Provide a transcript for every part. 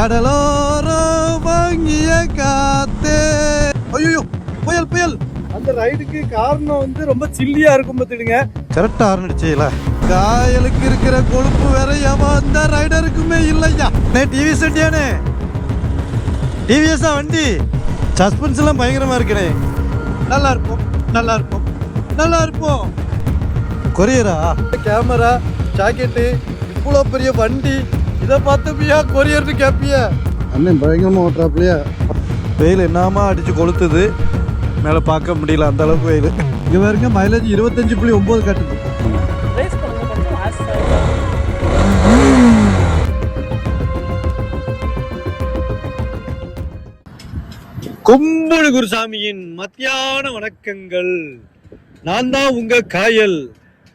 கடலோர வாங்கிய காத்தே. ஐயோ புயல் புயல். அந்த ரைடுக்கு காரணம் வந்து ரொம்ப சில்லியா இருக்கும் பார்த்துடுங்க. கரெக்டா ஆரம்பிச்சீங்களா? காயலுக்கு இருக்கிற கொழுப்பு வேற அந்த ரைடருக்குமே இல்லையா? டிவி செட்டியானே, டிவிஎஸ்ஸா வண்டி. சஸ்பென்ஸ் எல்லாம் பயங்கரமா இருக்கிறேன். நல்லா இருப்போம் நல்லா இருப்போம் நல்லா இருப்போம். கொரியரா? கேமரா, ஜாக்கெட்டு, இவ்வளோ பெரிய வண்டி, இதை பார்த்துப்பியா கொரியர்னு கேட்பியா? அண்ணன் பயங்கரமாக ஓட்டுறாப்லையா? வெயில் என்னாமா அடித்து கொளுத்துது, மேலே பார்க்க முடியல அந்த அளவுக்கு வெயில். இங்கே பாருங்க, மைலேஜ் 25.9 காட்டுது. கும்புடு குருசாமியின் மத்தியான வணக்கங்கள். நான் தான் உங்க காயல்.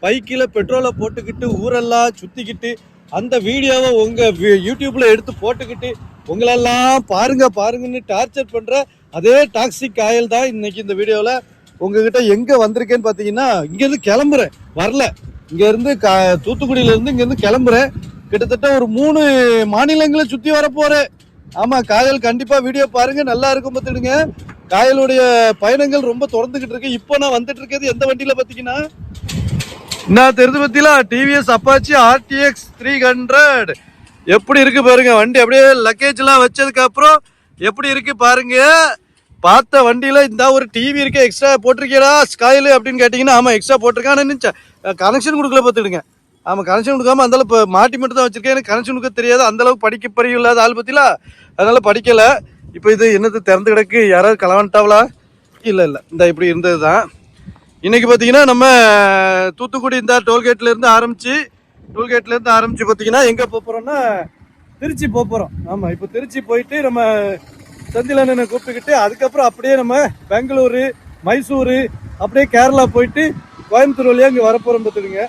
பைக்கில் பெட்ரோலை போட்டுக்கிட்டு ஊரெல்லாம் சுத்திக்கிட்டு அந்த வீடியோவை உங்க யூடியூப்ல எடுத்து போட்டுக்கிட்டு உங்களெல்லாம் பாருங்க பாருங்கன்னு டார்ச்சர் பண்ற அதே டாக்ஸிக் காயல் தான் இன்னைக்கு இந்த வீடியோவில் உங்ககிட்ட எங்க வந்திருக்கேன்னு பார்த்தீங்கன்னா, இங்கேருந்து கிளம்புறேன். வரல, இங்க இருந்து தூத்துக்குடியில இருந்து இங்க இருந்து கிளம்புறேன். கிட்டத்தட்ட ஒரு 3 மாநிலங்களை சுத்தி வர போறேன். ஆமா, காயல் கண்டிப்பா வீடியோ பாருங்க, நல்லா இருக்கும் பார்த்துடுங்க. காயலுடைய பயணங்கள் ரொம்ப தொடர்ந்துகிட்டு இருக்கு. இப்போ நான் வந்துட்டு இருக்கிறது எந்த வண்டியில பாத்தீங்கன்னா, நான் தெரிஞ்சு பத்திலாம் டிவிஎஸ் அப்பாச்சி RTX 300 எப்படி இருக்கு பாருங்க. வண்டி அப்படியே லக்கேஜ் எல்லாம் வச்சதுக்கு அப்புறம் எப்படி இருக்கு பாருங்க. பார்த்த வண்டியில இந்த ஒரு டிவி இருக்கு, எக்ஸ்ட்ரா போட்டிருக்கீங்களா காயல் அப்படின்னு கேட்டீங்கன்னா, ஆமா எக்ஸ்ட்ரா போட்டிருக்கேன். ஆனால் கனெக்ஷன் கொடுக்கல பார்த்துடுங்க. ஆமாம், கனெக்ஷன் கொடுக்காம அந்த அளவு மாட்டி மட்டும் தான் வச்சிருக்கேன். எனக்கு கனெக்ஷன் கொடுக்க தெரியாது, அந்த அளவுக்கு படிக்க பறிவு இல்லாத ஆள் பத்தில, அதனால படிக்கல. இப்போ இது என்னது திறந்து கிடக்கு, யாராவது களவான்ட்டாவளா? இல்லை இல்லை, இந்த இப்படி இருந்தது தான். இன்னைக்கு பார்த்தீங்கன்னா நம்ம தூத்துக்குடி இந்த டோல்கேட்ல இருந்து ஆரம்பிச்சு பார்த்தீங்கன்னா எங்கே போகிறோம்னா திருச்சி போகிறோம். ஆமாம், இப்போ திருச்சி போயிட்டு நம்ம செந்தில் அண்ணனை கூப்பிட்டுக்கிட்டு அதுக்கப்புறம் அப்படியே நம்ம பெங்களூரு, மைசூரு, அப்படியே கேரளா போயிட்டு கோயம்புத்தூர் வழியாக இங்கே வரப்போகிறோம் பார்த்துடுங்க.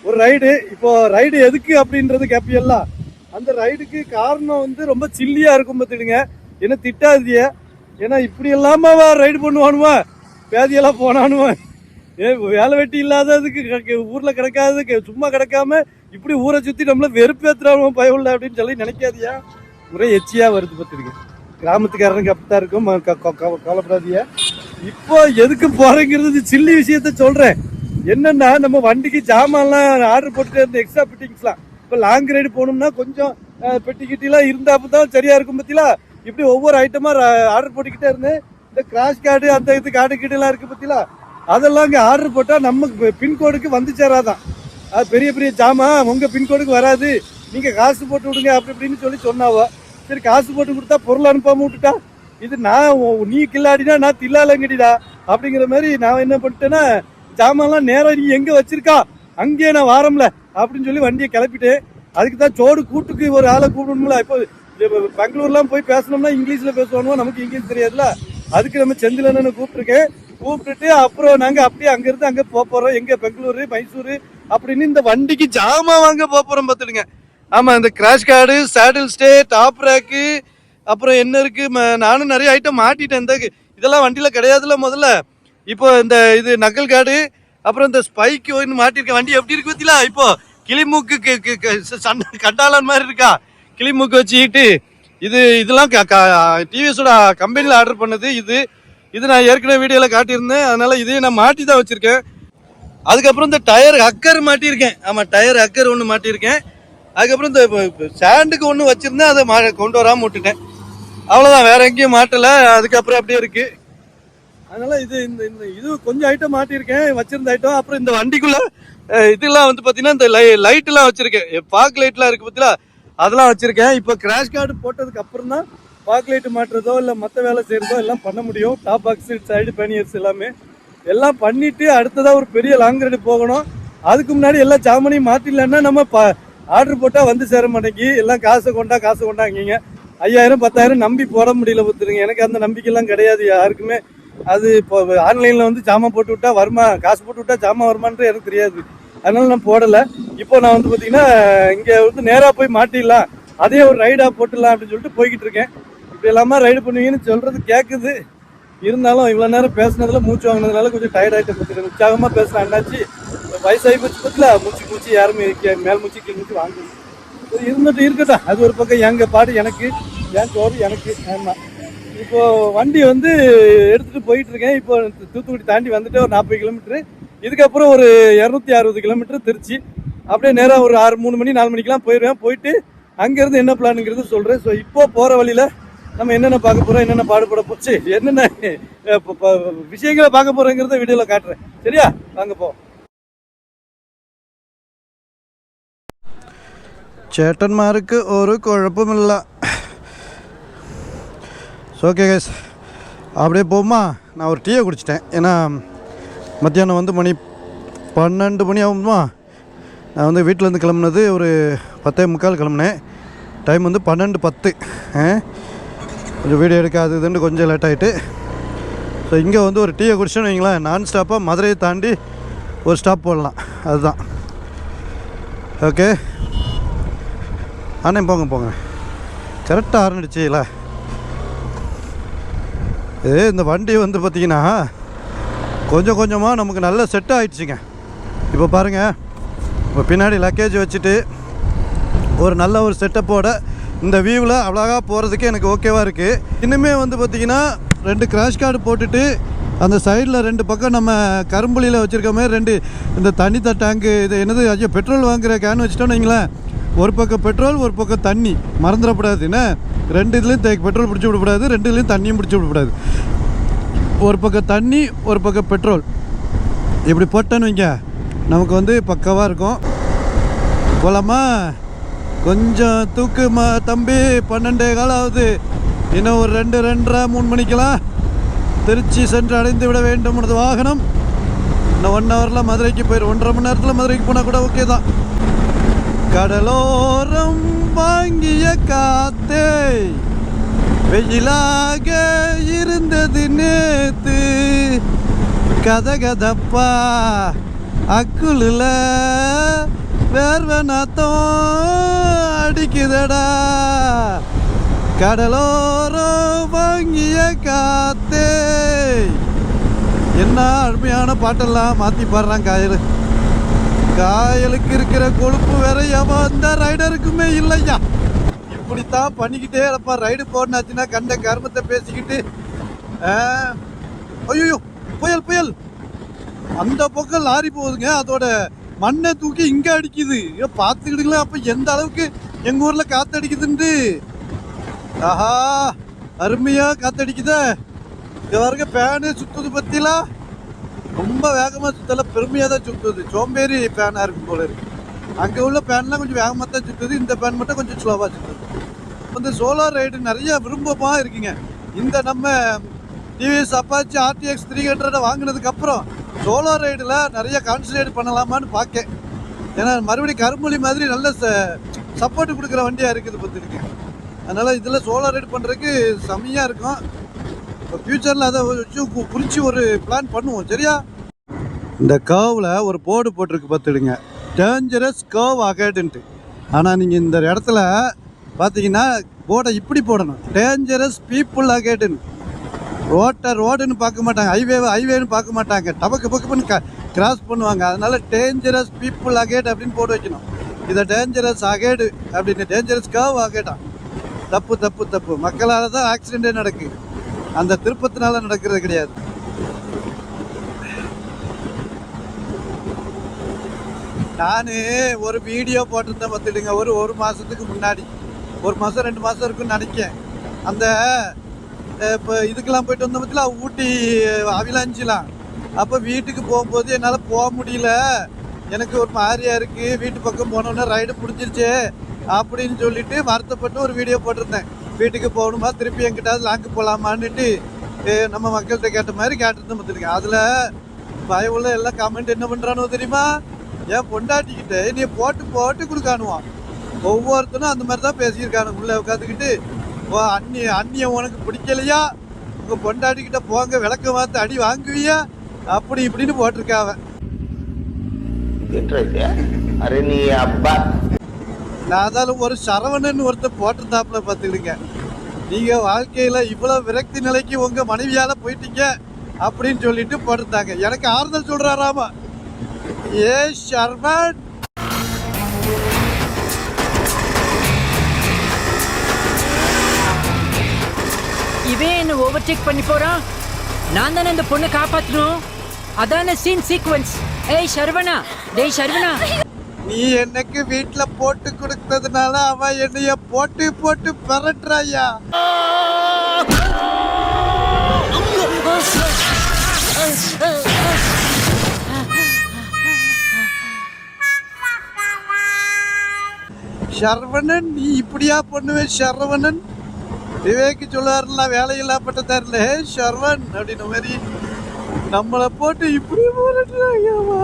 ஒரு ரைடு. இப்போ ரைடு எதுக்கு அப்படின்றது கேப்பியெல்லாம். அந்த ரைடுக்கு காரணம் வந்து ரொம்ப சில்லியா இருக்கும் பார்த்துடுங்க. என்ன திட்டாதிய, ஏன்னா இப்படி இல்லாம ரைடு பண்ணுவானுவா, பேதியெல்லாம் போனானுவா. வேலை வெட்டி இல்லாததுக்கு ஊர்ல கிடக்காததுக்கு சும்மா கிடக்காம இப்படி ஊரை சுத்தி நம்மள வெறுப்பேத்துறானுவா பயவுள்ள அப்படின்னு சொல்லி நினைக்காதியா. ஒரே எச்சியா வருது பார்த்துடுங்க. கிராமத்துக்காரனுக்கு அப்படித்தான் இருக்கும், கவலைப்படாதியா. இப்போ எதுக்கு போறேங்கிறது சில்லி விஷயத்த சொல்றேன். என்னன்னா, நம்ம வண்டிக்கு ஜாமான்லாம் ஆர்டர் போட்டுட்டு இருந்த எக்ஸ்ட்ரா ஃபிட்டிங்ஸ்லாம் இப்போ லாங் ரைடு போகணும்னா கொஞ்சம் பெட்டி கிட்டிலாம் இருந்தாப்ப தான் சரியா இருக்கும் பத்திலாம். இப்படி ஒவ்வொரு ஐட்டமா ஆர்டர் போட்டுக்கிட்டே இருந்தேன். இந்த கிராஷ் கார்டு, அந்த இது கார்டு கிட்டலாம் இருக்கு பத்திலாம், அதெல்லாம் இங்கே ஆர்டர் போட்டால் நம்ம பின்கோடுக்கு வந்து சேராதான். அது பெரிய பெரிய ஜாமான் உங்க பின்கோடுக்கு வராது, நீங்க காசு போட்டு விடுங்க அப்படி இப்படின்னு சொல்லி சொன்னாவோ. சரி, காசு போட்டு கொடுத்தா பொருள் அனுப்பாம விட்டுட்டா. இது நான் நீ கில்லாடினா நான் தில்லாலங்கடிடா அப்படிங்கிற மாதிரி நான் என்ன பண்ணிட்டேன்னா, ஜாமான்லாம் நேரம் நீ எங்க வச்சிருக்கா அங்கேயே நான் வாரம்ல அப்படின்னு சொல்லி வண்டியை கிளப்பிட்டேன். அதுக்கு தான் சோடு கூட்டுக்கு ஒரு ஆளை கூப்பிடணும்ல. இப்போ பெங்களூர்லாம் போய் பேசணும்னா இங்கிலீஷ்ல பேசுவானுவோ, நமக்கு இங்கிலீஷ் தெரியாதுல. அதுக்கு நம்ம செந்தில் அண்ணனை கூப்பிட்டுட்டு அப்புறம் நாங்க அப்படியே அங்கிருந்து அங்க போறோம். எங்க பெங்களூரு, மைசூரு அப்படின்னு இந்த வண்டிக்கு ஜாமான் வாங்க போறோம் பார்த்துடுங்க. ஆமா, இந்த crash guard, saddle stay, top rack, அப்புறம் என்ன இருக்கு, நானும் நிறைய ஐட்டம் மாட்டிட்டேன். இந்த இதெல்லாம் வண்டியில கிடையாதுல முதல்ல. இப்போ இந்த இது நக்கல் கார்டு, அப்புறம் இந்த ஸ்பைக்கு ஒன்று மாட்டிருக்கேன். வண்டி எப்படி இருக்கு பத்திலா? இப்போ கிளிமூக்கு கண்டாளன் மாதிரி இருக்கா, கிளிமூக்கு வச்சுக்கிட்டு. இதெல்லாம் டிவிஎஸோட கம்பெனியில் ஆர்டர் பண்ணது. இது நான் ஏற்கனவே வீடியோவில் காட்டியிருந்தேன், அதனால இதையும் நான் மாட்டி தான் வச்சிருக்கேன். அதுக்கப்புறம் இந்த டயர் அக்கர் மாட்டியிருக்கேன். ஆமாம், டயர் அக்கர் ஒன்று மாட்டியிருக்கேன். அதுக்கப்புறம் இந்த ஸ்டாண்டுக்கு ஒன்று வச்சிருந்தேன், அதை கொண்டு வராமல் விட்டுட்டேன். அவ்வளோதான், வேற எங்கேயும் மாட்டலை. அதுக்கப்புறம் அப்படியே இருக்கு. அதனால இது கொஞ்சம் ஐட்டம் மாட்டியிருக்கேன், வச்சிருந்த ஐட்டம். அப்புறம் இந்த வண்டிக்குள்ள இதெல்லாம் வந்து பார்த்தீங்கன்னா இந்த லைட் எல்லாம் வச்சிருக்கேன், பாக் லைட்லாம் இருக்கு பார்த்தீங்களா, அதெல்லாம் வச்சிருக்கேன். இப்போ கிராஷ் கார்டு போட்டதுக்கு அப்புறம் தான் பாக் லைட் மாட்டுறதோ இல்லை மற்ற வேலை செய்யறதோ எல்லாம் பண்ண முடியும். டாப் பாக்ஸ், சைடு பேனியர்ஸ் எல்லாம் பண்ணிட்டு அடுத்ததா ஒரு பெரிய லாங் ரைடு போகணும். அதுக்கு முன்னாடி எல்லா ஜாமானையும் மாத்திடலன்னா நம்ம ஆர்டர் போட்டா வந்து சேர மாட்டேங்கி. எல்லாம் காசை கொண்டாங்க 5000 10,000 நம்பி போட முடியல பார்த்துருங்க. எனக்கு அந்த நம்பிக்கைலாம் கிடையாது யாருக்குமே. அது இப்போ ஆன்லைனில் வந்து ஜாமான் போட்டு விட்டா வருமா, காசு போட்டு விட்டா ஜாமான் வருமானது எனக்கு தெரியாது. அதனால நான் போடலை. இப்போ நான் வந்து பார்த்தீங்கன்னா இங்கே வந்து நேராக போய் மாட்டிடலாம், அதே ஒரு ரைடாக போட்டுடலாம் அப்படின்னு சொல்லிட்டு போய்கிட்டு இருக்கேன். இப்படி எல்லாமே ரைடு பண்ணுவீங்கன்னு சொல்கிறது கேட்குது. இருந்தாலும் இவ்வளோ நேரம் பேசினதில் மூச்சு வாங்கினதுனால கொஞ்சம் டயர்டாகிட்டு பார்த்துருக்கேன். உற்சாகமாக பேசுகிறேன். அண்ணாச்சி வயசாகி போச்சு பற்றில மூச்சு யாருமே மேல் மூச்சு கீழ் மூச்சு வாங்குது. இருந்துட்டு இருக்கட்டும், அது ஒரு பக்கம் எங்கள் பாடு எனக்கு. என் சோறு எனக்கு. ஆமாம், இப்போ வண்டி வந்து எடுத்துகிட்டு போயிட்டு இருக்கேன். இப்போ தூத்துக்குடி தாண்டி வந்துட்டு ஒரு 40 கிலோமீட்டரு, இதுக்கப்புறம் ஒரு 260 கிலோமீட்டர் திருச்சி. அப்படியே நேராக ஒரு 3 மணி 4 மணிக்கெலாம் போயிடுவேன். போயிட்டு அங்கேருந்து என்ன பிளானுங்கிறது சொல்கிறேன். ஸோ இப்போ போகிற வழியில் நம்ம என்னென்ன பார்க்க போகிறோம், என்னென்ன பாடுபட போச்சு, என்னென்ன விஷயங்களை பார்க்க போகிறோங்கிறத வீடியோவில் காட்டுறேன். சரியா, வாங்க போ. ചേട്ടന്മാർക്ക് ഒരു കുഴപ്പമില്ല. ஓகே கைஸ், அப்படியே போகுமா. நான் ஒரு டீயை குடிச்சிட்டேன். ஏன்னா மத்தியானம் வந்து மணி 12 மணி ஆகுமா. நான் வந்து வீட்டிலேருந்து கிளம்புனது ஒரு 10:45 கிளம்புனேன். டைம் வந்து 12:10. கொஞ்சம் வீடியோ எடுக்காதுன்னு கொஞ்சம் லேட் ஆகிட்டு. ஸோ இங்கே வந்து ஒரு டீயை குடிச்சோன்னு வைங்களேன், நான் ஸ்டாப்பாக மதுரையை தாண்டி ஒரு ஸ்டாப் போடலாம். அதுதான். ஓகே அண்ணே, போங்க போங்க. கரெக்டாக ஆரம்பிச்சில. இந்த வண்டி வந்து பார்த்திங்கன்னா கொஞ்சம் கொஞ்சமாக நமக்கு நல்ல செட் ஆகிடுச்சிங்க. இப்போ பாருங்கள், இப்போ பின்னாடி லக்கேஜ் வச்சுட்டு ஒரு நல்ல ஒரு செட்டப்போட இந்த வியூவில் அழகாக போகிறதுக்கு எனக்கு ஓகேவாக இருக்குது. இன்னுமே வந்து பார்த்திங்கன்னா 2 கிராஷ் கார்டு போட்டுட்டு அந்த சைடில் 2 பக்கம் நம்ம கரும்புளியில் வச்சுருக்க மாதிரி 2 இந்த தண்ணி டேங்கு, இது என்னது, ஐயோ பெட்ரோல் வாங்குகிற கேன் வச்சுட்டோன்னு வைங்களேன். ஒரு பக்கம் பெட்ரோல், ஒரு பக்கம் தண்ணி. மறந்துடக்கூடாது. என்ன, 2 இதுலேயும் பெட்ரோல் பிடிச்சி விடக்கூடாது, 2 இதுலேயும் தண்ணியும் பிடிச்சி விடக்கூடாது. ஒரு பக்கம் தண்ணி, ஒரு பக்கம் பெட்ரோல். இப்படி போட்டேன்னு வைங்க, நமக்கு வந்து பக்காவாக இருக்கும். போலாமா? கொஞ்சம் தூக்குமா தம்பி, 12 காலம் ஆகுது. இன்னும் ஒரு 2, 2:30, 3 மணிக்கெல்லாம் திருச்சி சென்று அடைந்து விட வேண்டும் உனது வாகனம். இன்னும் 1 ஹவரில் மதுரைக்கு போயிடும். 1.5 மணி நேரத்தில் மதுரைக்கு போனால் கூட ஓகே தான். கடலோரம் வாங்கிய காத்தே வெயிலாக இருந்தது நேத்து, கதகதப்பா அக்குளில் வேர்வனாத்தம் அடிக்குதடா. கடலோரம் வாங்கிய காத்தே. என்ன அருமையான பாட்டெல்லாம் மாற்றி பாடுறான் காயல். காயலுக்கு இருக்கிற கொழுப்பு வேற எந்த ரைடருக்குமே இல்லையா. இப்படித்தான் பண்ணிக்கிட்டே இருப்பா. ரைடு போனாச்சுன்னா கண்ட கர்மத்தை பேசிக்கிட்டு. ஐயோ, புயல் புயல், அந்த பக்கம் லாரி போகுதுங்க, அதோட மண்ணை தூக்கி இங்கே அடிக்குது. பார்த்துக்கிட்டுங்களா அப்போ எந்த அளவுக்கு எங்கள் ஊரில் காற்றடிக்குதுன்ட்டு. ஆஹா, அருமையாக காற்றடிக்குதே. இங்கே வரைக்க ஃபேனு சுற்றுது பற்றிலாம். ரொம்ப வேகமாக சுற்றல, பெருமையாக தான் சுற்றுது. சோம்பேறி ஃபேனாக இருக்கும் போல இருக்கு. அங்கே உள்ள ஃபேன்லாம் கொஞ்சம் வேகமாக தான் சுற்றுது, இந்த ஃபேன் மட்டும் கொஞ்சம் ஸ்லோவாக சுற்றுது. வந்து சோலார் ரைடு நிறைய விருப்பமாக இருக்குங்க. இந்த நம்ம டிவிஎஸ் அப்பாச்சி RTX 300 வாங்கினதுக்கப்புறம் சோலார் ரைடில் நிறைய கான்சன்ட்ரேட் பண்ணலாமான்னு பார்க்கேன். ஏன்னா மறுபடியும் கருமொழி மாதிரி நல்ல சப்போர்ட் கொடுக்குற வண்டியாக இருக்குது பார்த்துருக்கு. அதனால் இதில் சோலார் ரைடு பண்ணுறதுக்கு செம்மையாக இருக்கும். இப்போ ஃப்யூச்சரில் அதை வச்சு குறித்து ஒரு பிளான் பண்ணுவோம். சரியா? இந்த கர்வில் ஒரு போர்டு போட்டிருக்கு பார்த்துடுங்க, டேஞ்சரஸ் கர்வ் அகேடுன்ட்டு. ஆனால் நீங்கள் இந்த இடத்துல பார்த்தீங்கன்னா போர்டை இப்படி போடணும், டேஞ்சரஸ் பீப்புள் அகேடுன்னு. ரோடுன்னு பார்க்க மாட்டாங்க, ஹைவேன்னு பார்க்க மாட்டாங்க, டபக்கு பக்குன்னு கிராஸ் பண்ணுவாங்க. அதனால டேஞ்சரஸ் பீப்புள் அகேட் அப்படின்னு போட்டு வைக்கணும். இதை டேஞ்சரஸ் அகேடு அப்படின்னு, டேஞ்சரஸ் கர்வ் அகேடாம். தப்பு தப்பு தப்பு. மக்களால் தான் ஆக்சிடென்டே நடக்குது, அந்த திருப்பத்தினால நடக்கிறது கிடையாது. நான் ஒரு வீடியோ போட்டிருந்தேன் பார்த்துடுங்க, ஒரு மாதத்துக்கு முன்னாடி, 1 மாதம் 2 மாதம் இருக்குன்னு நினைக்கேன். அந்த இப்போ இதுக்கெல்லாம் போயிட்டு வந்த பற்றில ஊட்டி அவிலாஞ்சிலாம். அப்போ வீட்டுக்கு போகும்போது என்னால் போக முடியல, எனக்கு ஒரு மாதிரியா இருக்குது, வீட்டு பக்கம் போனோன்னே ரைடு பிடிச்சிருச்சு அப்படின்னு சொல்லிட்டு வருத்தப்பட்டு ஒரு வீடியோ போட்டிருந்தேன். வீட்டுக்கு போகணுமா, திருப்பி என்கிட்டாவது லாங்கு போகலாமான்னுட்டு நம்ம மக்கள்கிட்ட கேட்ட மாதிரி கேட்டுருந்தேன் பார்த்துருக்கேன். அதில் பயவுள்ள எல்லாம் கமெண்ட் என்ன பண்ணுறானோ தெரியுமா, ஏன் பொண்டாட்டிக்கிட்ட நீ போட்டு கொடுக்கானுவான். ஒவ்வொருத்தனும் அந்த மாதிரி தான் பேசியிருக்கானு. உள்ளே உட்காந்துக்கிட்டு, ஓ அண்ணியை உனக்கு பிடிக்கலையா, உங்கள் பொண்டாட்டிக்கிட்ட போங்க விளக்க மாற்ற அடி வாங்குவியா, அப்படி இப்படின்னு போட்டிருக்காவ. நான் அதாலும் ஒரு சரவணன் ஒருத்தர் போட்டிருந்தாப்புல பார்த்துக்கிடுங்க, நீங்கள் வாழ்க்கையில் இவ்வளோ விரக்தி நிலைக்கு உங்கள் மனைவியால் போயிட்டீங்க அப்படின்னு சொல்லிட்டு போட்டிருந்தாங்க. எனக்கு ஆறுதல் சொல்கிறாராமா. ஏ ஷர்மன், இவன் என்ன ஓவர்டேக் பண்ணி போறான். நான் தானே இந்த பொண்ணை காப்பாற்றணும். அதான சீன் சீக்வன்ஸ். ஏய் சரவணா, டேய் சரவணா, நீ எனக்கு வீட்டுல போட்டு கொடுத்ததுனால அவ என்னைய போட்டு போட்டு பரட்டுறாயா. சரவணன், நீ இப்படியா பண்ணுவேன் சரவணன்? விவேக்கு சொல்லுவார்ல, வேலையில்லாப்பட்ட தரல சரவன் அப்படின்ன மாதிரி நம்மளை போட்டு இப்படி போராட்டுறாங்கம்மா.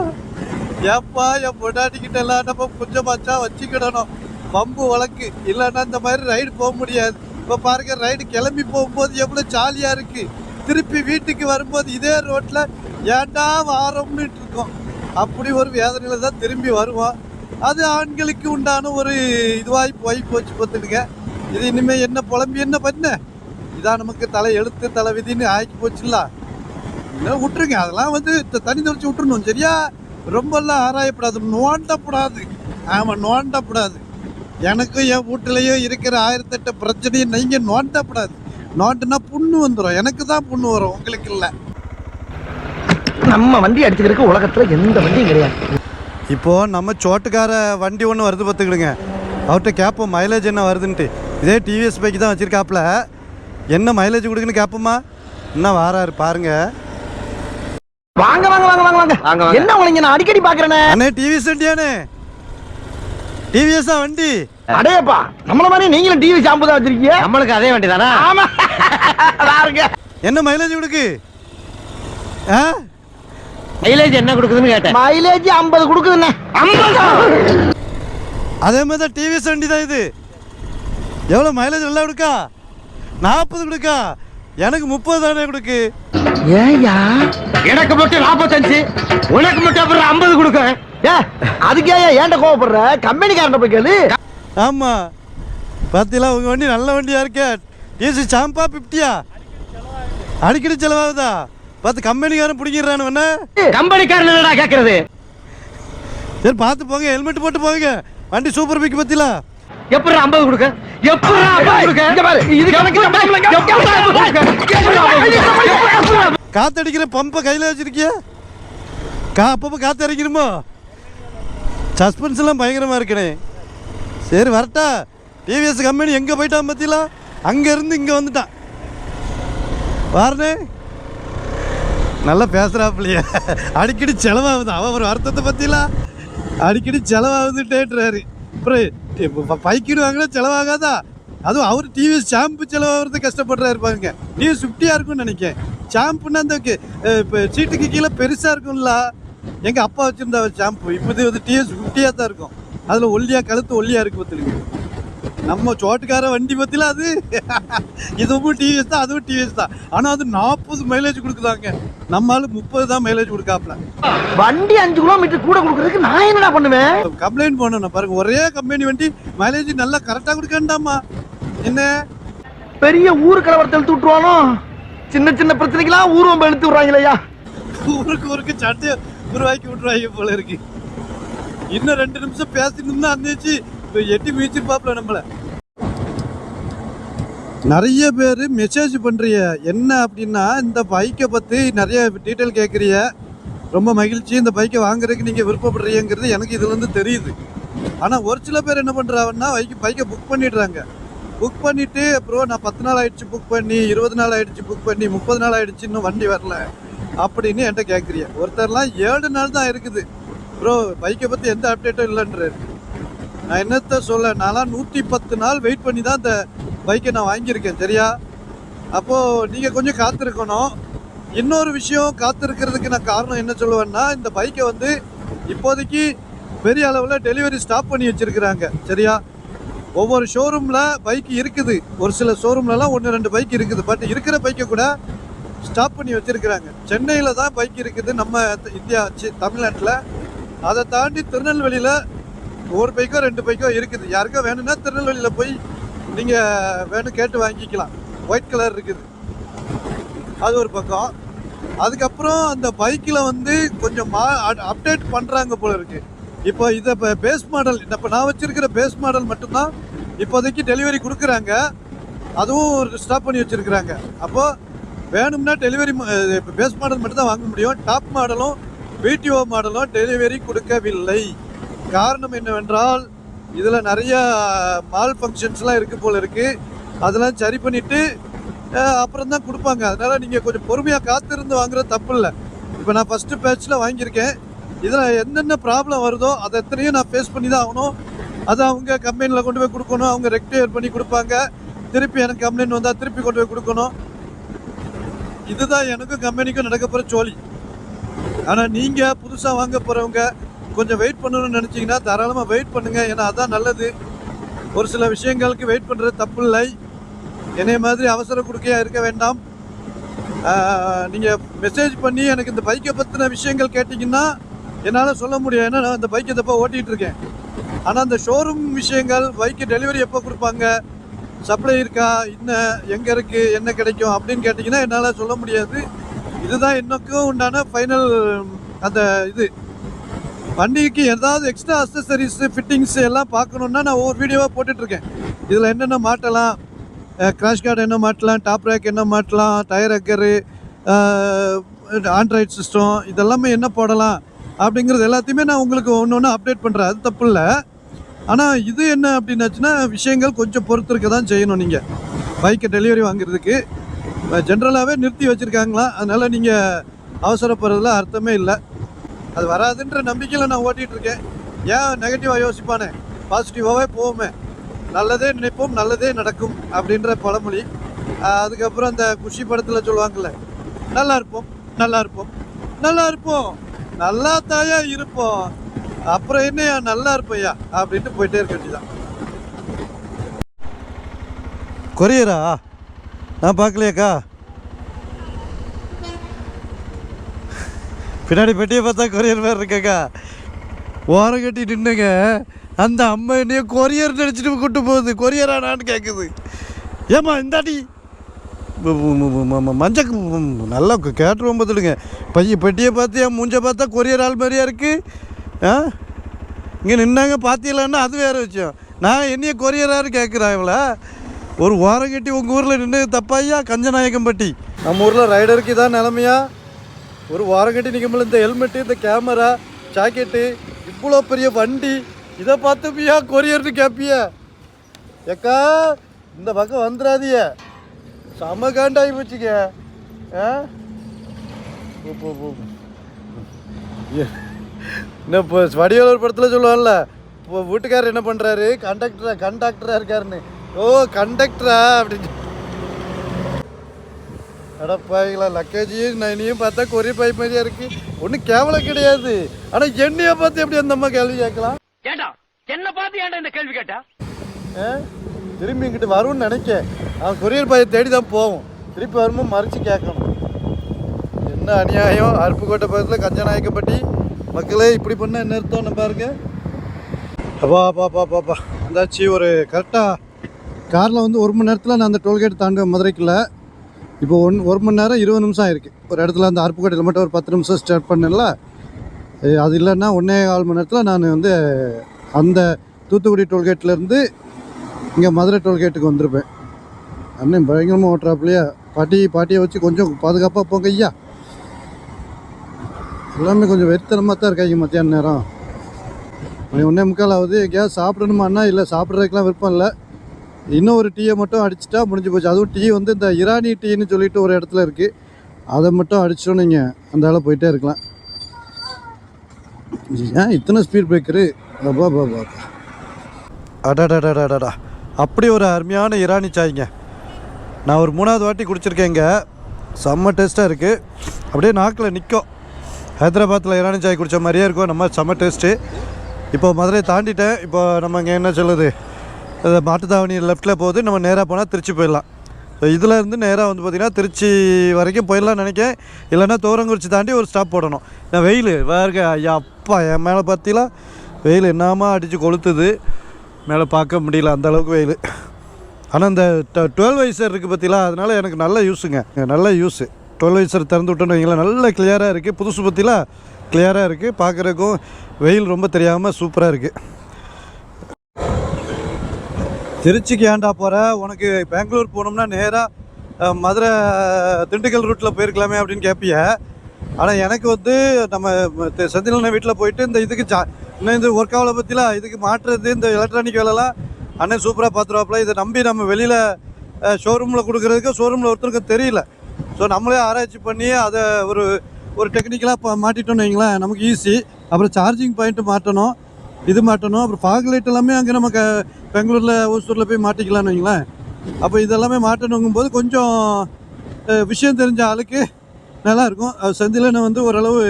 ஏப்பா, என் பொண்டாட்டிக்கிட்ட எல்லாம் நம்ம கொஞ்சமாச்சா வச்சுக்கிடணும். பம்பு வழக்கு இல்லைன்னா இந்த மாதிரி ரைடு போக முடியாது. இப்போ பாருங்க, ரைடு கிளம்பி போகும்போது எவ்வளோ ஜாலியாக இருக்குது. திருப்பி வீட்டுக்கு வரும்போது இதே ரோட்டில் ஏன்டா வாரம்னு இருக்கோம். அப்படி ஒரு வேதனையில் தான் திரும்பி வருவோம். அது ஆண்களுக்கு உண்டான ஒரு இதுவாகி போய் போச்சு பார்த்துடுங்க. இது இனிமேல் என்ன புலம்பி என்ன பண்ண, இதான் நமக்கு தலை எழுத்து தலை விதின்னு ஆக்கி போச்சுல்ல. இன்னும் விட்டுருங்க, அதெல்லாம் வந்து தனி துடைச்சி விட்டுருணும் சரியா. ரொம்பலாம் ஆராயப்படாது, நோண்டப்படாது. ஆமாம், நோண்டப்படாது. எனக்கும் என் வீட்டுலையும் இருக்கிற 1008 பிரச்சனையும் நீங்கள் நோண்டப்படாது. நோண்டுனா புண்ணு வந்துடும். எனக்கு தான் புண்ணு வரும், உங்களுக்கு இல்லை. நம்ம வண்டி அடிச்சுக்கிறதுக்கு உலகத்தில் எந்த வண்டியும் கிடையாது. இப்போது நம்ம சோட்டுக்கார வண்டி ஒன்று வருது பார்த்துக்கிடுங்க. அவர்கிட்ட கேட்போம் மைலேஜ் என்ன வருதுன்ட்டு. இதே டிவிஎஸ் பைக்கு தான் வச்சுருக்காப்புல. என்ன மைலேஜ் கொடுக்குன்னு கேட்போமா? இன்னும் வாராரு பாருங்க. வாங்க வாங்க வாங்க வாங்க வாங்க. என்ன உங்களை நான் அடிக்கடி பாக்குறேனே. அண்ணே, டிவிஎஸ் வண்டியானே? டிவிஎஸ் தான் வண்டி. அடேப்பா, நம்மள மாதிரி நீங்களும் டிவி ஷாம்பு தான் வச்சிருக்கீங்க. நம்மளுக்கு அதே வண்டி தானா? ஆமா. பாருங்க என்ன மைலேஜ் கொடுக்கு? மைலேஜ் என்ன கொடுக்குதுன்னு கேட்டேன். மைலேஜ் 50 கொடுக்குதுண்ணே. 50. அதே மாதிரி தான் டிவிஎஸ் வண்டி தான் இது. எவ்வளோ மைலேஜ் நல்லா கொடுக்கா? 40 கொடுக்கா. எனக்கு 30 தானே கொடுக்கு. ஏயா, எனக்கு மட்டும் 45, உனக்கு மட்டும் அப்புறம் 50 கொடுக்க. அதுக்கே ஏன்ட கோவப்படுற? கம்பெனிக்காரன் போய் கேளு. ஆமாம், பார்த்தீங்களா, உங்கள் வண்டி நல்ல வண்டியாக இருக்கே. டிசி சாம்பா 50யா? அடிக்கடி செலவாகுதா? பார்த்து கம்பெனிக்காரன் பிடிக்கிறானு. கம்பெனிக்காரன் என்னடா கேட்கறது? சரி பார்த்து போங்க, ஹெல்மெட் போட்டு போங்க. வண்டி சூப்பர் பைக் பத்திலா. எப்படி 50 கொடுக்க? எப்படி 50 கொடுக்க? இங்க பாரு, இது கணக்கு காத்தடிக்கிற பம்பை கையில் வச்சிருக்கிய? அப்பப்போ காற்று அடிக்கணுமோ? சஸ்பென்ஸ் எல்லாம் பயங்கரமாக இருக்கணே. சரி வரட்டா. டிவிஎஸ் கம்பெனி எங்கே போயிட்டான் பத்திலா? அங்கேருந்து இங்கே வந்துட்டான். வாரனே, நல்லா பேசுகிறாப்புலையே. அடிக்கடி செலவாகுது. அவன் ஒரு வருத்தத்தை பற்றிலாம் அடிக்கடி செலவாகுதுட்டேன்றாரு. அப்புறம் பைக்குன்னு வாங்கினா செலவாகாதா? அதுவும் அவர் டிவிஎஸ் ஷாம்பு செலவாகிறது கஷ்டப்படுறாரு பாருங்க. டிவிஎஸ் 50யாக இருக்கும்னு நினைக்கிறேன். ஷாம்புன்னா அந்த இப்போ சீட்டுக்கு கீழே பெருசாக இருக்கும்ல. எங்கள் அப்பா வச்சுருந்தா ஷாம்பு. இப்போ இது வந்து டிவிஎஸ் 50யாக தான் இருக்கும். அதில் ஒல்லியாக, கழுத்து ஒல்லியாக இருக்குது பார்த்துருக்கு. நம்ம சோட்டுக்கார வண்டி பற்றிலாம் அது இதுவும் டிவிஎஸ் தான், அதுவும் டிவிஎஸ் தான். ஆனால் அது 40 மைலேஜ் கொடுக்குதாங்க. நம்மளால 30 தான் மைலேஜ் கொடுக்காப்ல. வண்டி 5 கிலோமீட்டர் கூட கொடுக்குறதுக்கு நான் என்னடா பண்ணுவேன்? கம்ப்ளைண்ட் பண்ணணும் பாருங்க. ஒரே கம்பெனி வண்டி மைலேஜ் நல்லா கரெக்டாக கொடுக்கண்டாமா? என்ன பெரிய ஊரு கலவரத்தை இழுத்து விட்டுருவானோ? சின்ன சின்ன பிரச்சனைக்கெல்லாம் ஊர்வம்பு இழுத்து விடுறாங்களேயா. ஊருக்கு சட்டையை உருவாக்கி விட்டுருவாங்க போல இருக்கு. இன்னும் 2 நிமிஷம் பேசினோம்னா அந்தச்சு எட்டி மிதிச்சிருப்பாப்ல நம்மள. நிறைய பேர் மெசேஜ் பண்ணுறிய என்ன அப்படின்னா, இந்த பைக்கை பற்றி நிறைய டீட்டெயில் கேட்குறிய. ரொம்ப மகிழ்ச்சி, இந்த பைக்கை வாங்குறதுக்கு நீங்கள் விருப்பப்படுறீங்கிறது எனக்கு இதுலேருந்து தெரியுது. ஆனால் ஒரு சில பேர் என்ன பண்ணுறாங்கன்னா, பைக்கை புக் பண்ணிடுறாங்க. புக் பண்ணிவிட்டு அப்புறம் நான் 10 நாள் ஆகிடுச்சு புக் பண்ணி, 20 நாள் ஆகிடுச்சு புக் பண்ணி, 30 நாள் ஆகிடுச்சு இன்னும் வண்டி வரல அப்படின்னு என்கிட்ட கேட்குறிய. ஒருத்தர்லாம் 7 நாள் தான் இருக்குது ப்ரோ, பைக்கை பற்றி எந்த அப்டேட்டும் இல்லைன்றாரு. நான் என்னத்த சொல்ல, நான்லாம் 110 நாள் வெயிட் பண்ணி தான் இந்த பைக்கை நான் வாங்கியிருக்கேன் சரியா. அப்போது நீங்கள் கொஞ்சம் காத்திருக்கணும். இன்னொரு விஷயம், காத்திருக்கிறதுக்கு நான் காரணம் என்ன சொல்லுவேன்னா, இந்த பைக்கை வந்து இப்போதைக்கு பெரிய அளவில் டெலிவரி ஸ்டாப் பண்ணி வச்சுருக்குறாங்க சரியா. ஒவ்வொரு ஷோரூமில் பைக் இருக்குது. ஒரு சில ஷோரூம்லலாம் 1-2 பைக் இருக்குது. பட் இருக்கிற பைக்கை கூட ஸ்டாப் பண்ணி வச்சுருக்குறாங்க. சென்னையில் தான் பைக் இருக்குது நம்ம இந்தியா தமிழ்நாட்டில். அதை தாண்டி திருநெல்வேலியில் ஒரு பைக்கோ 2 பைக்கோ இருக்குது. யாருக்கோ வேணும்னா திருநெல்வேலியில் போய் நீங்கள் வேணும் கேட்டு வாங்கிக்கலாம். ஒயிட் கலர் இருக்குது, அது ஒரு பக்கம். அதுக்கப்புறம் அந்த பைக்கில் வந்து கொஞ்சம் அப்டேட் பண்ணுறாங்க போல இருக்குது. இப்போ இதை இப்போ பேஸ் மாடல், இப்போ நான் வச்சுருக்கிற பேஸ் மாடல் மட்டும்தான் இப்போதைக்கு டெலிவரி கொடுக்குறாங்க. அதுவும் ஸ்டாப் பண்ணி வச்சுருக்குறாங்க. அப்போது வேணும்னா டெலிவரி பேஸ் மாடல் மட்டும் தான் வாங்க முடியும். டாப் மாடலும் வீடியோ மாடலும் டெலிவரி கொடுக்கவில்லை. காரணம் என்னவென்றால் இதில் நிறைய மால் ஃபங்க்ஷன்ஸ்லாம் இருக்குது போல் இருக்குது. அதெல்லாம் சரி பண்ணிவிட்டு அப்புறம் தான் கொடுப்பாங்க. அதனால் நீங்கள் கொஞ்சம் பொறுமையாக காத்திருந்து வாங்குறது தப்பு இல்லை. இப்போ நான் ஃபஸ்ட்டு பேட்சில் வாங்கியிருக்கேன். இதில் என்னென்ன ப்ராப்ளம் வருதோ அதை எத்தனையும் நான் ஃபேஸ் பண்ணி தான் ஆகணும். அதை அவங்க கம்பெனியில் கொண்டு போய் கொடுக்கணும். அவங்க ரெக்டிஃபை பண்ணி கொடுப்பாங்க. திருப்பி எனக்கு கம்ப்ளைண்ட் வந்தால் திருப்பி கொண்டு போய் கொடுக்கணும். இதுதான் எனக்கும் கம்பெனிக்கும் நடக்க போகிற சோழி. ஆனால் நீங்கள் புதுசாக வாங்க போகிறவங்க கொஞ்சம் வெயிட் பண்ணணும்னு நினச்சிங்கன்னா தாராளமாக வெயிட் பண்ணுங்கள். ஏன்னா அதுதான் நல்லது. ஒரு சில விஷயங்களுக்கு வெயிட் பண்ணுறது தப்பு இல்லை. என்னைய மாதிரி அவசர கொடுக்கையாக இருக்க வேண்டாம். நீங்கள் மெசேஜ் பண்ணி எனக்கு இந்த பைக்கை பற்றின விஷயங்கள் கேட்டிங்கன்னா என்னால் சொல்ல முடியும். ஏன்னா நான் இந்த பைக்கை தப்பா ஓட்டிகிட்டு இருக்கேன். ஆனால் அந்த ஷோரூம் விஷயங்கள், பைக்கு டெலிவரி எப்போ கொடுப்பாங்க, சப்ளை இருக்கா, இன்னும் எங்கே இருக்குது, என்ன கிடைக்கும் அப்படின்னு கேட்டிங்கன்னா என்னால் சொல்ல முடியாது. இதுதான் எனக்கும் உண்டான ஃபைனல். அந்த இது வண்டிக்கு ஏதாவது எக்ஸ்ட்ரா அக்சசரிஸு ஃபிட்டிங்ஸு எல்லாம் பார்க்கணுன்னா நான் ஒவ்வொரு வீடியோவாக போட்டுட்ருக்கேன். இதில் என்னென்ன மாட்டலாம், கிராஷ் கார்டு என்ன மாட்டலாம், டாப் ரேக் என்ன மாட்டலாம், டயர் அக்கரு, ஆண்ட்ராய்ட் சிஸ்டம், இதெல்லாமே என்ன போடலாம் அப்படிங்கிறது எல்லாத்தையுமே நான் உங்களுக்கு ஒன்று ஒன்று அப்டேட் பண்ணுறேன். அது தப்பு இல்லை. ஆனால் இது என்ன அப்படின்னாச்சுன்னா விஷயங்கள் கொஞ்சம் பொறுத்திருக்க தான் செய்யணும். நீங்கள் பைக்கை டெலிவரி வாங்குறதுக்கு ஜென்ரலாகவே நிறுத்தி வச்சுருக்காங்களா, அதனால் நீங்கள் அவசரப்படுறதுல அர்த்தமே இல்லை. அது வராதுன்ற நம்பிக்கையில் நான் ஓட்டிகிட்ருக்கேன். ஏன் நெகட்டிவாக யோசிப்பானே, பாசிட்டிவாகவே போவோமே. நல்லதே நினைப்போம், நல்லதே நடக்கும் அப்படின்ற பழமொழி. அதுக்கப்புறம் அந்த குஷி படத்தில் சொல்லுவாங்கள்ல, நல்லா இருப்போம், நல்லா இருப்போம், நல்லா இருப்போம், நல்லா தாயா இருப்போம், அப்புறம் என்னையா நல்லா இருப்பையா அப்படின்ட்டு போயிட்டே இருக்க வேண்டியதான். கொரியரா? நான் பார்க்கலையாக்கா. பின்னாடி பெட்டியை பார்த்தா கொரியர் மாதிரி இருக்கக்கா. ஓரம் கட்டி நின்னுங்க. அந்த அம்மா என்னைய கொரியர் நினச்சிட்டு கூட்டு போகுது. கொரியரானான்னு கேட்குது. ஏம்மா இந்தாட்டி மஞ்சள் நல்லா கேட்டுருவோம் பார்த்துடுங்க. பெட்டியை பார்த்து என் மூஞ்சை பார்த்தா கொரியர் ஆள் மாதிரியா இருக்குது. இங்கே நின்னாங்க பார்த்தீங்களான்னா அது வேறு விஷயம். நான் என்னைய கொரியராரு கேட்குறேன். இவளை ஒரு ஓரம் கட்டி உங்கள் ஊரில் நின்று தப்பாயா? கஞ்சநாயக்கம்பட்டி நம்ம ஊரில் ரைடருக்கு இதான் நிலமையா? ஒரு ஓரம் கட்டி நிற்கும்போது இந்த ஹெல்மெட்டு, இந்த கேமரா, ஜாக்கெட்டு, இவ்வளோ பெரிய வண்டி, இதை பார்த்துப்பியா கொரியர்னு கேட்பியா? ஏக்கா இந்த பக்கம் வந்துடாதிய, செம காண்டாகி போச்சுக்க. என்ன இப்போ வடிவேலூர் படத்தில் சொல்லுவான்ல, இப்போ வீட்டுக்காரர் என்ன பண்ணுறாரு, கண்டக்டராக இருக்காருன்னு. ஓ கண்டக்டரா அப்படின்னு. அடப்பாய்களா, லக்கேஜையும் நைனியும் பார்த்தா கொரியர் பைப் மாதிரியா இருக்குது. ஒன்றும் கேவலம் கிடையாது. ஆனால் என்னையை பார்த்து எப்படி அந்த அம்மா கேள்வி கேட்கலாம்? ஏண்டா என்ன பார்த்து ஏன்டா இந்த கேள்வி கேட்டா? திரும்பி இங்கிட்டு வரும்னு நினைக்க. அவன் கொரியர் பையை தேடி தான் போவோம். திருப்பி வரும்போது மறைச்சு கேட்கணும். என்ன அநியாயம். அருப்புக்கோட்டை பக்கத்தில் கஞ்சநாயக்கப்பட்டி மக்களே இப்படி பண்ண என்ன அர்த்தம் பாருங்க. அப்பா வந்தாச்சு. ஒரு கரெக்டாக காரில் வந்து 1 மணி நேரத்தில் நான் அந்த டோல்கேட் தாண்டுவேன் மதுரைக்குள்ள. இப்போ 1 மணி நேரம் 20 நிமிஷம் ஆயிருக்கு. ஒரு இடத்துல அந்த அருப்புக்கோட்டையில் மட்டும் ஒரு 10 நிமிஷம் ஸ்டார்ட் பண்ணல. அது இல்லைன்னா 1.25 மணி நேரத்தில் நான் வந்து அந்த தூத்துக்குடி டோல்கேட்லேருந்து இங்கே மதுரை டோல்கேட்டுக்கு வந்திருப்பேன். அண்ணன் பயங்கரமாக ஓட்டுறாப்புலையா. பாட்டியை வச்சு கொஞ்சம் பாதுகாப்பாக போங்க ஐயா. எல்லாமே கொஞ்சம் வெறித்தனமாக தான் இருக்காங்க மத்தியான நேரம். 1:45 ஆகுது. எங்கேயாவது சாப்பிடணுமாண்ணா? இல்லை, சாப்பிட்றதுக்கெலாம் விருப்பம் இல்லை. இன்னும் ஒரு டீயை மட்டும் அடிச்சிட்டா முடிஞ்சு போச்சு. அதுவும் டீ வந்து இந்த இரானி டீன்னு சொல்லிட்டு ஒரு இடத்துல இருக்குது. அதை மட்டும் அடிச்சிட்டோம். நீங்கள் அந்த ஆளை போயிட்டே இருக்கலாம். ஏன் இத்தனை ஸ்பீட் பிரேக்கரு? அடாடாடாடாடா, அப்படி ஒரு அருமையான இரானி சாய்ங்க. நான் ஒரு 3வது வாட்டி குடிச்சிருக்கேங்க. செம்ம டேஸ்ட்டாக இருக்குது. அப்படியே நாக்கில் நிற்கும். ஹைதராபாத்தில் இரானி சாய் குடித்த மாதிரியே இருக்கும். நம்ம செம்ம டேஸ்ட்டு. இப்போ மதுரை தாண்டிட்டேன். இப்போ நம்ம இங்கே என்ன சொல்லுது, மாட்டுத்தாவணி லெஃப்ட்டில் போகுது. நம்ம நேராக போனால் திருச்சி போயிடலாம். ஸோ இதில் இருந்து நேராக வந்து பார்த்திங்கன்னா திருச்சி வரைக்கும் போயிடலாம்னு நினைக்கிறேன். இல்லைன்னா தோரங்குறிச்சி தாண்டி ஒரு ஸ்டாப் போடணும். நான் வெயில் வேறுங்க ஐயா, அப்பா என் மேலே பார்த்தீங்களா வெயில் என்னாமல் அடித்து கொளுத்துது. மேலே பார்க்க முடியல, அந்தளவுக்கு வெயில். ஆனால் இந்த 12 வைசர் இருக்குது பார்த்தீங்களா, அதனால் எனக்கு நல்ல யூஸுங்க, நல்ல யூஸு. 12 வைசர் திறந்து விட்டோன்னு வைங்களேன், நல்ல கிளியராக இருக்குது. புதுசு பார்த்தீங்களா கிளியராக இருக்குது. பார்க்குறதுக்கும் வெயில் ரொம்ப தெரியாமல் சூப்பராக இருக்குது. திருச்சிக்கு ஏன்டா போகிற, உனக்கு பெங்களூர் போகணும்னா நேராக மதுரை திண்டுக்கல் ரூட்டில் போயிருக்கலாமே அப்படின்னு கேட்பிய. ஆனால் எனக்கு வந்து நம்ம செந்திலண்ணன் வீட்டில் போயிட்டு இந்த இதுக்கு இன்னும் இந்த ஒர்க் ஆகலை பற்றிலாம் இதுக்கு மாற்றுறது இந்த எலக்ட்ரானிக் வேலைலாம் அண்ணன் சூப்பராக பார்த்துருவாப்புல. இதை நம்பி நம்ம வெளியில் ஷோரூமில் கொடுக்குறதுக்கு ஷோரூமில் ஒருத்தருக்கு தெரியல. ஸோ நம்மளே ஆராய்ச்சி பண்ணி அதை ஒரு டெக்னிக்கலாக மாட்டிட்டோன்னு வைங்களேன், நமக்கு ஈஸி. அப்புறம் சார்ஜிங் பாயிண்ட்டு மாட்டணும், இது மாட்டணும். அப்புறம் ஃபாக் லைட் எல்லாமே அங்கே நம்ம பெங்களூரில் ஓசூரில் போய் மாட்டிக்கலான்னு வைங்களேன். அப்போ இதெல்லாமே மாட்டணுங்கும்போது கொஞ்சம் விஷயம் தெரிஞ்ச ஆளுக்கு நல்லாயிருக்கும். செந்திலனை வந்து ஓரளவு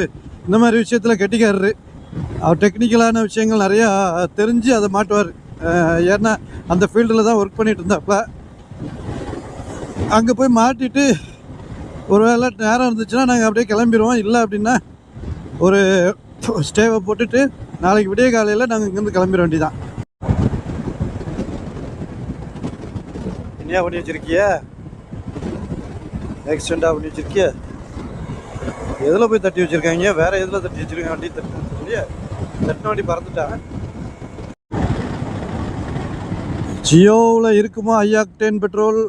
இந்த மாதிரி விஷயத்தில் கெட்டிக்காரரு. அவர் டெக்னிக்கலான விஷயங்கள் நிறையா தெரிஞ்சு அதை மாட்டுவார். ஏன்னா அந்த ஃபீல்டில் தான் ஒர்க் பண்ணிகிட்டு இருந்தாப்புல. அங்கே போய் மாட்டிட்டு ஒரு வேளை நேரம் இருந்துச்சுன்னா நாங்கள் அப்படியே கிளம்பிடுவோம். இல்லை அப்படின்னா ஒரு ஸ்டேவை போட்டுட்டு நாளைக்கு விடிய காலையில் நாங்கள் இங்கேருந்து கிளம்பிட வேண்டியதான். என்னையா பண்ணி வச்சுருக்கிய, ஆக்சிடெண்ட்டாக பண்ணி வச்சுருக்கிய, எதில் போய் தட்டி வச்சுருக்காங்க, வேறு எதில் தட்டி வச்சுருக்காங்க, வண்டி தட்டு இல்லையா, தட்டின வண்டி பறந்துட்டாங்க. ஜியோவில் இருக்குமா ஐயாக்டேன் பெட்ரோல்?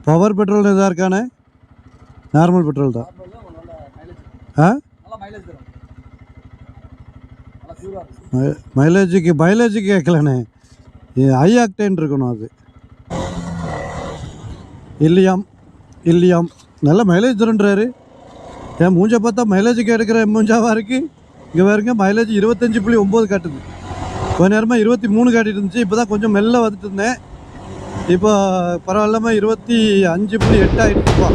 பவர் பெட்ரோல் எதாக இருக்கானே? நார்மல் பெட்ரோல் தான். மைலேஜுக்கு கேட்கலண்ணே, ஹை ஆக்டேன் இருக்கணும். அது இல்லையாம் நல்ல மைலேஜ் தருன்றாரு. என் மூஞ்சை பார்த்தா மைலேஜுக்கு எடுக்கிற மூஞ்சாவாக இருக்குது. இங்கே பாருங்க, மைலேஜ் 25.9 காட்டுது. கொஞ்ச நேரமாக 23 காட்டிட்டு இருந்துச்சு. இப்போ தான் கொஞ்சம் மெல்ல வந்துட்டு இருந்தேன். இப்போ பரவாயில்லாமல் 25.8 ஆகிடுச்சுப்பா.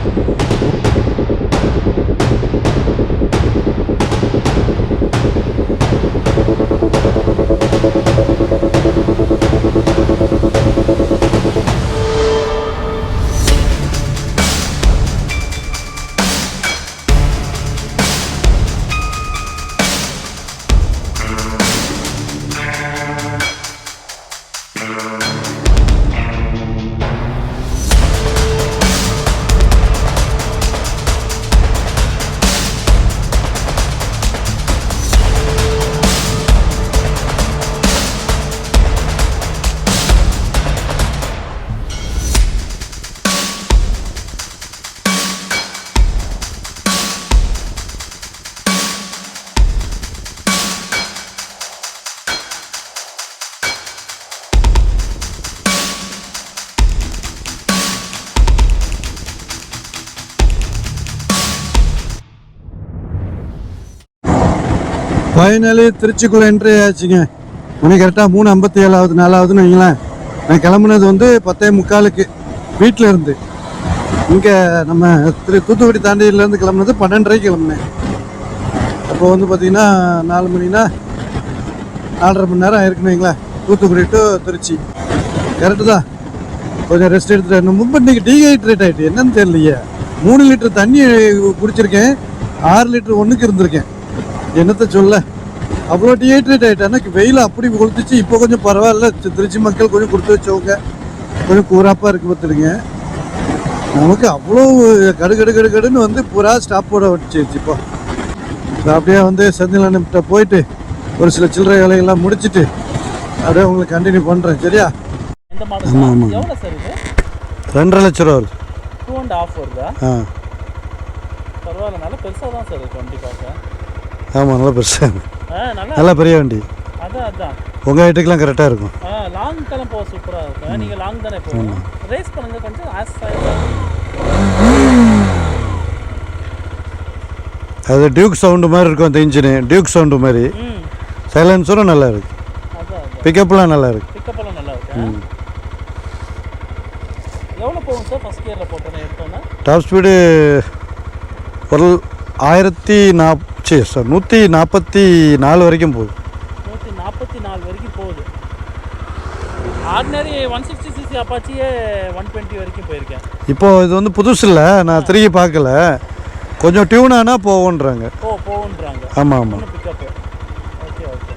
ஃபைனலி திருச்சிக்குள்ளே என்ட்ரி ஆச்சுங்க. மணி கரெக்டாக 3:57 4ஆவதுன்னு வைங்களேன். நான் கிளம்புனது வந்து 10:45 வீட்டில் இருந்து. இங்கே நம்ம தூத்துக்குடி தாண்டியிலேருந்து கிளம்புனது 12:30 கிளம்புனேன். அப்போ வந்து பார்த்திங்கன்னா 4 மணினா 4.5 மணி நேரம் ஆயிருக்குன்னு வைங்களேன், தூத்துக்குடி டு திருச்சி. கரெக்டு தான். கொஞ்சம் ரெஸ்ட் எடுத்துகிட்டு ரொம்ப இன்றைக்கி டீஹைட்ரேட் ஆகிட்டு என்னன்னு தெரியலையே. 3 லிட்டர் தண்ணி குடிச்சிருக்கேன், 6 லிட்டர் ஒன்றுக்கு இருந்திருக்கேன். என்னத்தை சொல்ல, அவ்வளோ டீஹைட்ரேட் ஆகிட்டேன்னா வெயில் அப்படி கொளுத்துச்சு. இப்போ கொஞ்சம் பரவாயில்ல, திருச்சி மக்கள் கொஞ்சம் கொடுத்து வச்சவங்க கொஞ்சம் கூறாப்பாக இருக்கு பார்த்துடுங்க. நமக்கு அவ்வளோ கடுன்னு வந்து பூரா ஸ்டாப் போட வச்சிருச்சு. இப்போ அப்படியே வந்து செந்திலன்கிட்ட போயிட்டு ஒரு சில சில்லறை வேலைகள்லாம் முடிச்சுட்டு அப்படியே உங்களுக்கு கண்டினியூ பண்ணுறேன். சரியா? ஆமாம் ஆமாம், 2.5 லட்சம் ரூபா வருது. 2.5 வருதா? பரவாயில்ல, நல்ல பெருசாக தான் சார் இருக்கு வண்டி பார்க்க. ஆமாம், நல்லா பெருசாக, நல்லா பெரிய வண்டி. அதான் உங்கள் ஹைட்டுக்கெலாம் கரெக்டாக இருக்கும். லாங் கெல்லாம் போக சூப்பராக இருக்கும். நீங்கள் லாங் தானே போகணும். ரேஸ் பண்ணுங்க கொஞ்சம். அது டியூக் சவுண்டு மாதிரி இருக்கும் அந்த இன்ஜினு, டியூக் சவுண்டு மாதிரி. சைலன்சரும் நல்லா இருக்கு, பிக்கப்லாம் நல்லா இருக்கு. பிக்கப்லாம் நல்லா இருக்கு. எவ்வளோ போகும் சார் ஃபர்ஸ்ட் கியரில் போட்டோன்னே எடுத்தோன்னா? டாப் ஸ்பீடு ஒரு 144 வரைக்கும் போகுது. 144 வரைக்கும் போகுது. ஆர்டினரி 160cc அப்பாச்சியே 120 வரைக்கும் போயிருக்கேன். இப்போ இது வந்து புதுசு இல்லை, நான் திரும்பி பார்க்கல. கொஞ்சம் டியூன் ஆனால் போவோன்றாங்க. போவோன்றாங்க. ஆமாம் ஆமாம். Pickup okay.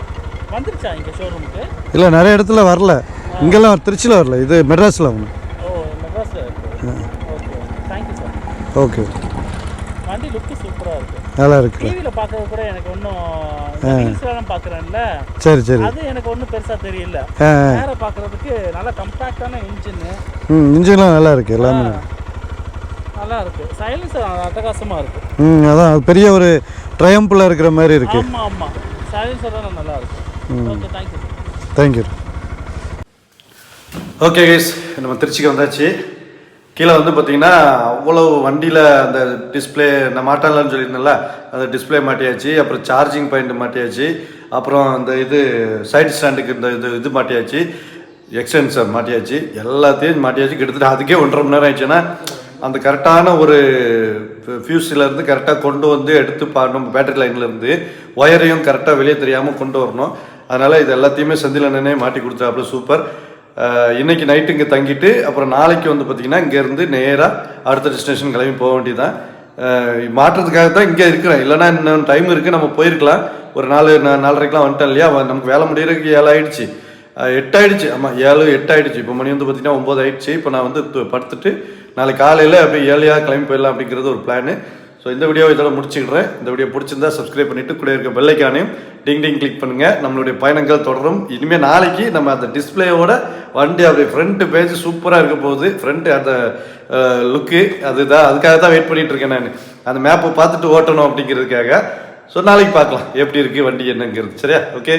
வந்துருச்சா இங்கே ஷோரூமுக்கு? இல்லை, நிறைய இடத்துல வரல. இங்கெல்லாம் திருச்சியில் வரல, இது மெட்ராஸில் ஒன்று. மெட்ராஸில். Okay, thank you sir. ஓகே. வண்டி லுக்கு சூப்பராக இருக்குது. நல்லா இருக்கு. டிவியில் பார்க்கறது கூட எனக்கு ஒன்றும் ரீல்ஸ்லாம் பார்க்குறேன்ல, சரி சரி. அது எனக்கு ஒன்றும் பெருசாக தெரியல. நேராக பார்க்குறதுக்கு நல்லா கம்பேக்டான இன்ஜின்னு. இன்ஜின்லாம் நல்லா இருக்கு, எல்லாமே நல்லா இருக்கு. சைலன்சர் அட்டகாசமாக இருக்கு. அதான் பெரிய ஒரு ட்ரையம்பில் இருக்கிற மாதிரி இருக்கு. ஆமாம் ஆமாம், சைலன்சர் தான் நல்லா இருக்கு. Okay, thank you. Thank you. Okay guys, நம்ம திருச்சிக்கு வந்தாச்சு. கீழே வந்து பார்த்தீங்கன்னா அவ்வளோ வண்டியில் அந்த டிஸ்பிளே நான் மாட்டாங்களான்னு சொல்லியிருந்தேன்ல, அந்த டிஸ்பிளே மாட்டியாச்சு. அப்புறம் சார்ஜிங் பாயிண்ட் மாட்டியாச்சு. அப்புறம் அந்த இது சைடு ஸ்டாண்டுக்கு இந்த இது மாட்டியாச்சு. எக்ஸ்டென்சர் மாட்டியாச்சு. எல்லாத்தையும் மாட்டியாச்சு. கிட்டத்தட்ட அதுக்கே 1.5 மணி நேரம் ஆயிடுச்சுன்னா அந்த கரெக்டான ஒரு ஃபியூஸ்லேருந்து கரெக்டாக கொண்டு வந்து எடுத்து நம்ம பேட்டரி லைன்லேருந்து ஒயரையும் கரெக்டாக வெளியே தெரியாமல் கொண்டு வரணும். அதனால் இது எல்லாத்தையுமே செந்தில் அண்ணனே மாட்டி கொடுத்தாப்புல. சூப்பர். இன்றைக்கி நைட்டு இங்கே தங்கிட்டு அப்புறம் நாளைக்கு வந்து பார்த்திங்கன்னா இங்கேருந்து நேராக அடுத்த டெஸ்டினேஷன் கிளம்பி போக வேண்டியதான். மாற்றுறதுக்காக தான் இங்கே இருக்கிறேன். இல்லைனா இன்னும் டைம் இருக்குது, நம்ம போயிருக்கலாம். ஒரு 4:30க்கெலாம் வந்துட்டேன் இல்லையா. நமக்கு வேலை முடியறதுக்கு 7 ஆகிடுச்சு, 8 ஆகிடுச்சு. ஆமாம், 7 8 ஆகிடுச்சு. இப்போ மணி வந்து பார்த்திங்கன்னா 9 ஆகிடுச்சு. இப்போ நான் வந்து படுத்துட்டு நாளைக்கு காலையில் அப்படியே ஏர்லியாக கிளம்பி போயிடலாம் அப்படிங்கிறது ஒரு பிளானு. ஸோ இந்த வீடியோவை இதோட முடிச்சுக்கிறேன். இந்த வீடியோ பிடிச்சிருந்தா சப்ஸ்கிரைப் பண்ணிவிட்டு கூட இருக்க பெல் ஐக்கானையும் டிங் கிளிக் பண்ணுங்கள். நம்மளுடைய பயணங்கள் தொடரும். இனிமேல் நாளைக்கு நம்ம அந்த டிஸ்பிளேயோட வண்டி அப்படி ஃப்ரண்ட் பேஜ் சூப்பராக இருக்க போகுது. ஃப்ரண்ட் அந்த லுக்கு அதுதான், அதுக்காக தான் வெயிட் பண்ணிட்டு இருக்கேன் நான். அந்த மேப்பை பார்த்துட்டு ஓட்டணும் அப்படிங்கிறதுக்காக. ஸோ நாளைக்கு பார்க்கலாம் எப்படி இருக்குது வண்டி என்னங்கிறது. சரியா? ஓகே.